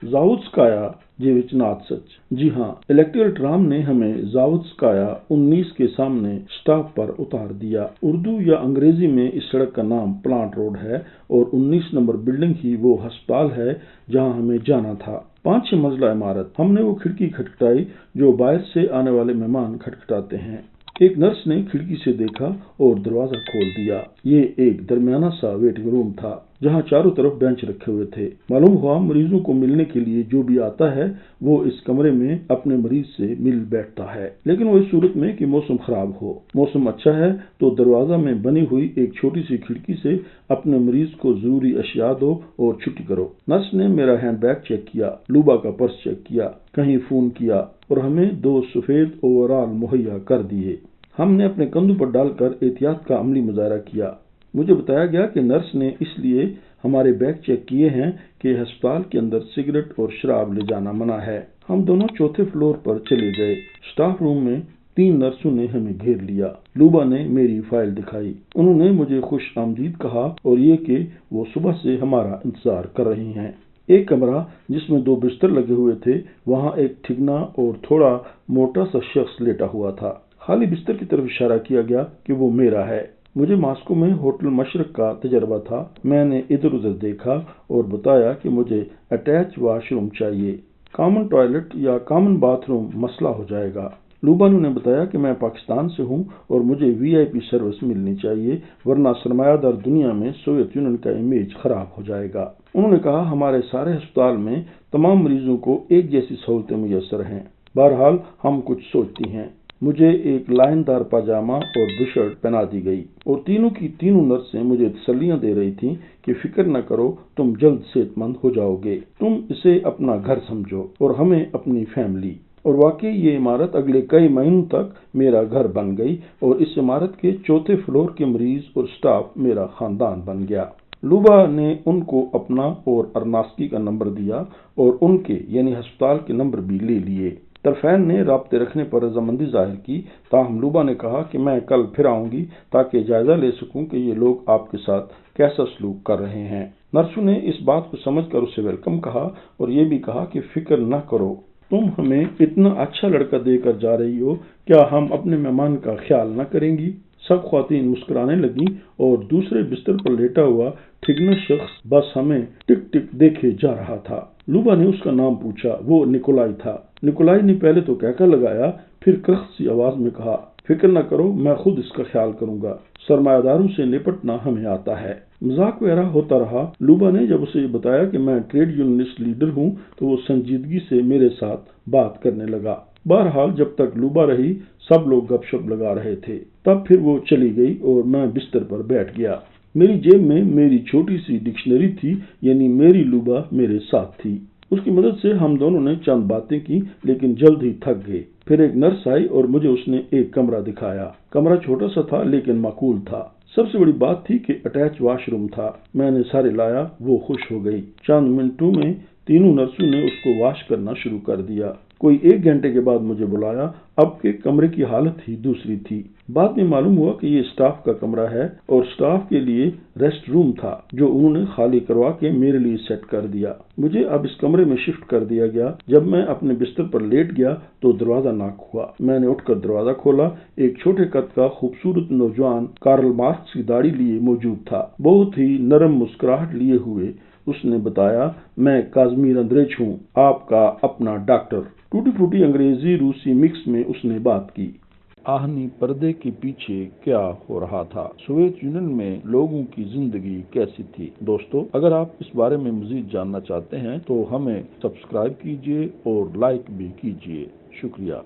ज़ावुत्स्काया ज़ेविचनासच। जी हाँ, इलेक्टोरेट राम ने हमें ज़ावुत्स्काया 19 के सामने स्टॉप पर उतार दिया। उर्दू या अंग्रेजी में इस सड़क का नाम प्लांट रोड है और 19 नंबर बिल्डिंग ही वो अस्पताल है जहाँ हमें जाना था। 5-6 मंजिला इमारत। हमने वो खिड़की खटखटाई जो बाहर से आने वाले मेहमान खटखटाते हैं। एक नर्स ने खिड़की से देखा और दरवाजा खोल दिया। ये एक दरमियाना सा वेटिंग रूम था जहाँ चारों तरफ बेंच रखे हुए थे। मालूम हुआ मरीजों को मिलने के लिए जो भी आता है वो इस कमरे में अपने मरीज से मिल बैठता है, लेकिन वो इस सूरत में कि मौसम खराब हो। मौसम अच्छा है तो दरवाजा में बनी हुई एक छोटी सी खिड़की से अपने मरीज को जरूरी अशिया दो और छुट्टी करो। नर्स ने मेरा हैंडबैग चेक किया, लूबा का पर्स चेक किया, कहीं फोन किया और हमें 2 सफेद ओवरऑल मुहैया कर दिए। हमने अपने कंधों पर डालकर एहतियात का अमली मुजाहरा किया। मुझे बताया गया कि नर्स ने इसलिए हमारे बैग चेक किए हैं कि अस्पताल के अंदर सिगरेट और शराब ले जाना मना है। हम दोनों चौथे फ्लोर पर चले गए। स्टाफ रूम में 3 नर्सों ने हमें घेर लिया। लूबा ने मेरी फाइल दिखाई। उन्होंने मुझे खुश आमदीद कहा और ये कि वो सुबह से हमारा इंतजार कर रही हैं। एक कमरा जिसमें 2 बिस्तर लगे हुए थे, वहाँ एक ठिगना और थोड़ा मोटा सा शख्स लेटा हुआ था। खाली बिस्तर की तरफ इशारा किया गया कि वो मेरा है। मुझे मॉस्को में होटल मशरक का तजर्बा था। मैंने इधर उधर देखा और बताया कि मुझे अटैच वॉशरूम चाहिए। कॉमन टॉयलेट या कॉमन बाथरूम मसला हो जाएगा। लूबानू ने बताया कि मैं पाकिस्तान से हूँ और मुझे वीआईपी सर्विस मिलनी चाहिए, वरना सरमायादार दुनिया में सोवियत यूनियन का इमेज खराब हो जाएगा। उन्होंने कहा हमारे सारे अस्पताल में तमाम मरीजों को एक जैसी सहूलतें मुयस्सर हैं। बहरहाल हम कुछ सोचती हैं। मुझे एक लाइनदार पाजामा और बुशर्ट पहना दी गई और तीनों की तीनों नर्सें मुझे तसल्लियां दे रही थीं कि फिक्र न करो, तुम जल्द सेहतमंद हो जाओगे, तुम इसे अपना घर समझो और हमें अपनी फैमिली। और वाकई ये इमारत अगले कई महीनों तक मेरा घर बन गई और इस इमारत के चौथे फ्लोर के मरीज और स्टाफ मेरा खानदान बन गया। लूबा ने उनको अपना और अरनास्की का नंबर दिया और उनके यानी अस्पताल के नंबर भी ले लिए। तरफैन ने राब्ते रखने पर रजामंदी जाहिर की। ताहम लूबा ने कहा कि मैं कल फिर आऊंगी ताकि जायजा ले सकूं कि ये लोग आपके साथ कैसा सलूक कर रहे हैं। नर्सों ने इस बात को समझकर उसे वेलकम कहा और ये भी कहा कि फिक्र न करो, तुम हमें इतना अच्छा लड़का देकर जा रही हो, क्या हम अपने मेहमान का ख्याल न करेंगी। सब ख्वातीन मुस्कुराने लगी और दूसरे बिस्तर पर लेटा हुआ ठिगना शख्स बस हमें टिक टिक देखे जा रहा था। लूबा ने उसका नाम पूछा। वो निकोलाई था। निकोलाई ने पहले तो कहका लगाया, फिर कख्त सी आवाज में कहा, फिक्र न करो, मैं खुद इसका ख्याल करूंगा, सरमायादारों से निपटना हमें आता है। मजाक वगैरह होता रहा। लूबा ने जब उसे बताया कि मैं ट्रेड यूनियनिस्ट लीडर हूँ तो वो संजीदगी से मेरे साथ बात करने लगा। बहरहाल जब तक लूबा रही सब लोग गपशप लगा रहे थे। तब फिर वो चली गई और मैं बिस्तर पर बैठ गया। मेरी जेब में मेरी छोटी सी डिक्शनरी थी, यानी मेरी लूबा मेरे साथ थी। उसकी मदद से हम दोनों ने चंद बातें की, लेकिन जल्द ही थक गए। फिर एक नर्स आई और मुझे उसने एक कमरा दिखाया। कमरा छोटा सा था लेकिन माकूल था। सबसे बड़ी बात थी कि अटैच वॉशरूम था। मैंने सारे लाया, वो खुश हो गई। चंद मिनटों में तीनों नर्सों ने उसको वॉश करना शुरू कर दिया। कोई 1 घंटे के बाद मुझे बुलाया। अब के कमरे की हालत ही दूसरी थी। बाद में मालूम हुआ कि ये स्टाफ का कमरा है और स्टाफ के लिए रेस्ट रूम था जो उन्होंने खाली करवा के मेरे लिए सेट कर दिया। मुझे अब इस कमरे में शिफ्ट कर दिया गया। जब मैं अपने बिस्तर पर लेट गया तो दरवाजा नॉक हुआ। मैंने उठकर दरवाजा खोला। एक छोटे कद का खूबसूरत नौजवान कार्ल मार्क्स की दाढ़ी लिए मौजूद था। बहुत ही नरम मुस्कुराहट लिए हुए उसने बताया, मैं काज़मीर अंद्रेच हूँ, आपका अपना डॉक्टर। टूटी फूटी अंग्रेजी रूसी मिक्स में उसने बात की। आहनी पर्दे के पीछे क्या हो रहा था, सोवियत यूनियन में लोगों की जिंदगी कैसी थी। दोस्तों, अगर आप इस बारे में मजीद जानना चाहते हैं तो हमें सब्सक्राइब कीजिए और लाइक भी कीजिए। शुक्रिया।